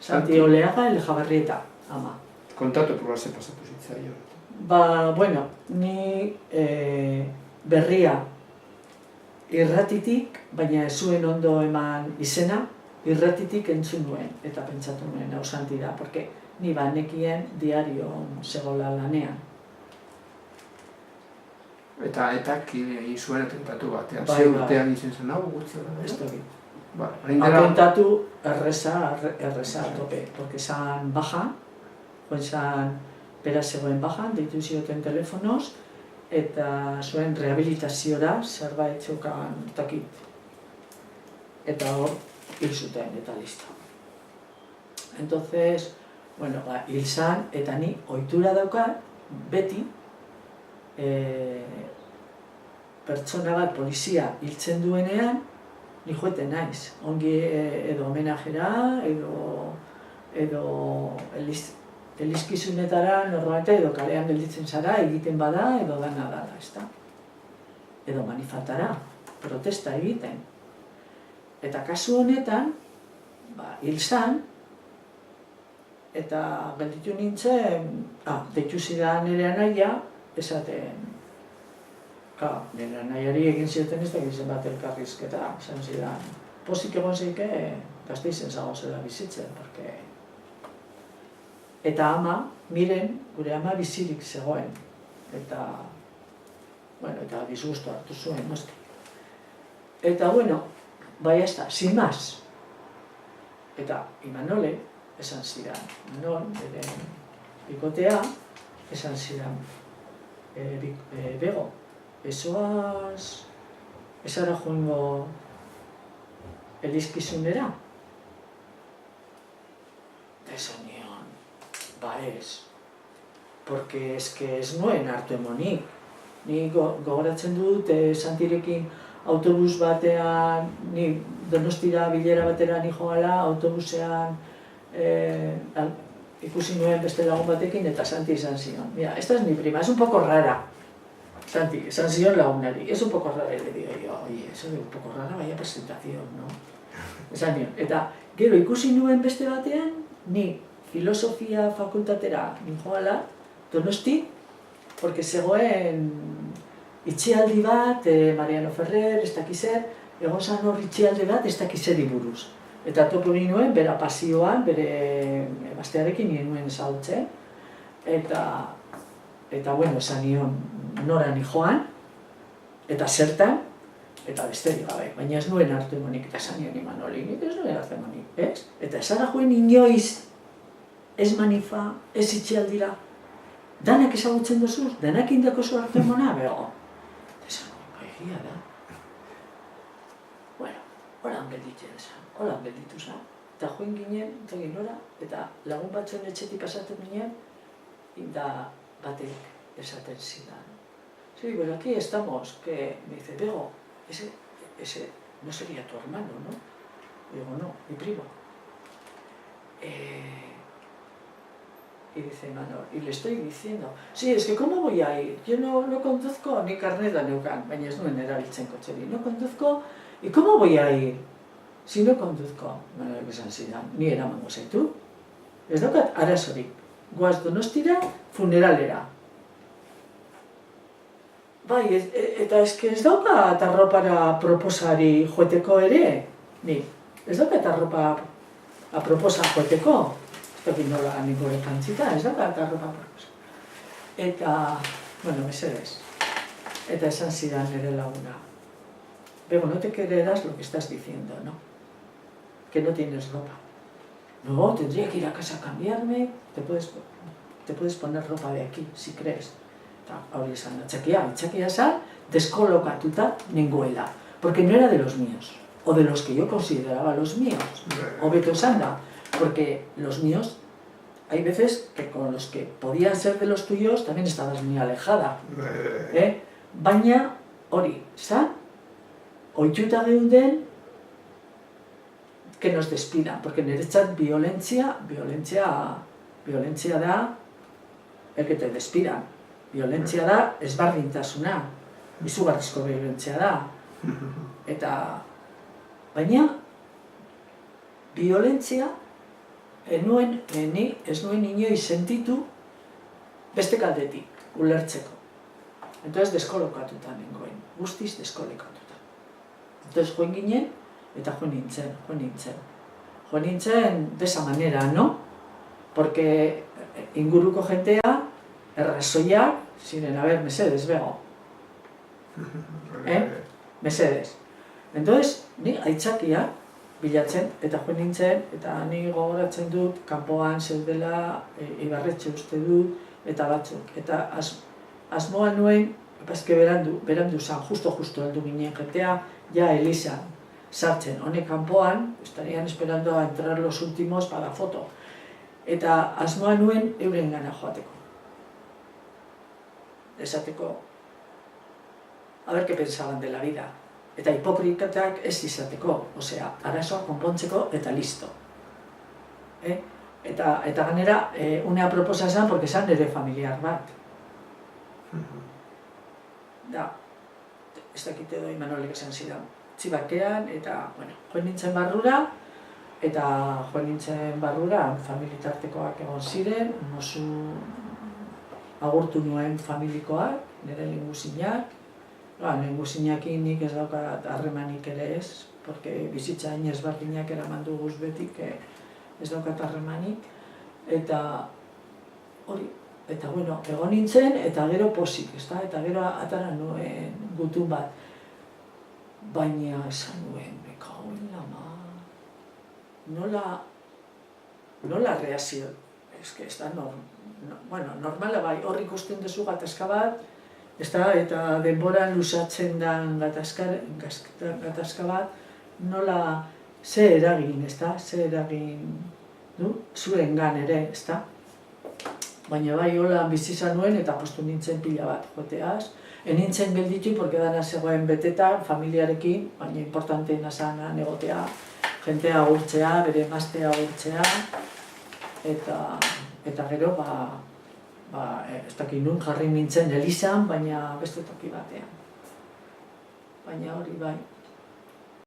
Santi Oleaga Elejabarrieta, ama. Kontatu probase pasatu zitzaio. Bueno, ni berria irratitik, baina ez zuen ondo eman izena, irratitik entzun nuen, eta pentsatu nuen, hau Santi da, porque ni banekien diario zegoela lanean. Eta egin zuen atentatu batean. Bai, Ze bai. urtean izen zen hau, gutxi Ez hori. dakit. Atentatu erreza a tope, porque zan baja, zan bera zegoen bajan, deitu zioten telefonoz, eta zuen rehabilitaziora zerbait zeukan takit. Eta hor, hil zuten, eta listo. Entonces, bueno, hil zan, eta ni ohitura daukat, beti, pertsona bat polizia hiltzen duenean, ni joeten naiz. Ongi edo homenajera, edo elizkizunetara, normalmente, edo kalean gelditzen zara, egiten bada, edo dana dala, ezta? Edo manifatara, protesta egiten. Eta kasu honetan, hil zan, eta gelditu nintzen, deitu zidan nire anaia, esaten, nire anaiari egin zioten ez da gizen bat elkarrizketa, esan zidan, pozik egon zeike, Gasteizen zagozela bizitzen, porque... Eta ama, miren, gure ama bizirik zegoen, eta disgustu hartu zuen, noski. Eta, bueno, bai ez da, sin más. Eta Imanole, esan zidan, Imanol, bere bikotea, esan zidan, Bego, ezara joango elizkizunera? Eta esan nion, ez, porque ez nuen hartu emonik. Ni gogoratzen dut, Santirekin autobus batean, ni Donostira bilera batera ni joala, autobusean ikusi nuen beste lagun batekin, eta Santi izan zion. Mira, esta es mi prima, es un poco rara. Santi, esan zion lagunari, es un poco rara, y le digo yo, oye, eso de un poco rara, vaya presentación, ¿no? Esan nion, eta gero ikusi nuen beste batean, ni filosofia fakultatera ninjoala, Donosti, porque zegoen itxialdi bat, Mariano Ferrer, ez dakizer, egon zan hor itxialdi bat, ez dakizeri buruz. Eta topo nuen, bera pasioan, bere emaztearekin nuen ezagutzen, eta bueno, esan nion nora ni joan, eta zertan, eta besterik gabe, baina ez nuen hartu emonik, eta esan nion Imanoli, nik ez nuen hartu emonik, ez? Eta esara joen inoiz, ez manifa, ez itxialdira, danak ezagutzen duzuz, danak indako zu hartu emona, bego. Eta esan nion, egia da. Bueno, horan gelditzen esan. Hola, gelditu za. Eta joen ginen, eta lagun batzuen etxetik pasatzen ginen, eta batek esaten zidan. Sí, pero aquí estamos, que me dice, Bego, ese no sería tu hermano, ¿no? Y digo, no, mi primo. Y dice Manol, y le estoy diciendo, sí, es que ¿cómo voy a ir? Yo no conduzco, ni carnet da neukan, baina ez nuen erabiltzen kotxeri, no conduzco, ¿y cómo voy a ir? Si no conduzco, Manolek esan zidan, ni eramango zaitu. Ez daukat arazorik, goaz Donostira funeralera. Bai, eta ez daukat arropara proposari joeteko ere, ni. Ez daukat arropa proposa joeteko. Ez dakit nola ningore kantzita, ez daukat arropa proposa. Eta, bueno, mesedez. Eta esan zidan nire laguna. Bego, no te creerás lo que estás diciendo, ¿no? Que no tienes ropa. No, tendría que ir a casa a cambiarme, te puedes poner ropa de aquí, si crees. Eta hori esan da, txakia zan, deskolokatuta nengoela, porque no era de los míos, o de los que yo consideraba los míos, o beto esan da, porque los míos, hay veces que con los que podían ser de los tuyos también estabas muy alejada. Baina hori, zan, ohituta geunden, que nos despidan, porque niretzat violencia da el que te despidan. Violentzia da ezberdintasuna, izugarrizko violentzia da. Eta, baina, violentzia ni ez nuen inoiz sentitu beste kaldetik, ulertzeko. Entonces deskolokatuta nengoen, guztiz deskolokatuta. Entonces joan ginen, eta joan nintzen. Joan nintzen de esa manera, ¿no? Porque inguruko jentea, errazoiak, ziren, a ver, mesedes, bego. Mesedes. Entonces, ni aitzakia bilatzen, eta joan nintzen, eta ni gogoratzen dut, kanpoan zeudela, Ibarretxe uste dut, eta batzuk. Eta asmoa nuen, paske berandu zan, justo heldu ginen jentea, ja Elizan sartzen. Honek kanpoan, estarían esperando a entrar los últimos para la foto. Eta asmoa nuen euren gana joateko. Esateko, a ver qué pensaban de la vida. Eta hipokritatak ez izateko, osea, arazoa konpontzeko eta listo. Eta ganera, unea proposa esan, porque esan nire familiar bat. Da, ez dakite doi Manolek esan zidan. Txibakean, eta, bueno, joan nintzen barrura, familitartekoak egon ziren, nozu agurtu nuen familikoak, nire linguzinak. Linguzinekin nik ez daukat harremanik ere ez, porque bizitza hain ezberdinak eraman duguz betik ez daukat harremanik. Eta hori, eta bueno, egon nintzen, eta gero posik, ezta? Eta gero atara nuen gutun bat. Baina esan nuen, me cago en la mar. Nola reazio, eske ez da normala bai, hor ikusten duzu gatazka bat, eta denboran luzatzen den gatazka bat, nola ze eragin, ze eragin du, zuengan ere, ezta? Baina bai, hola bizizan nuen eta postu nintzen pila bat joteaz. Nintzen gelditu, porque dana zegoen beteta, familiarekin, baina importanteena zana egotea, jentea agurtzea, bere emaztea agurtzea, eta gero, ez dakit nun jarri nintzen Elizan, baina beste toki batean. Baina hori bai.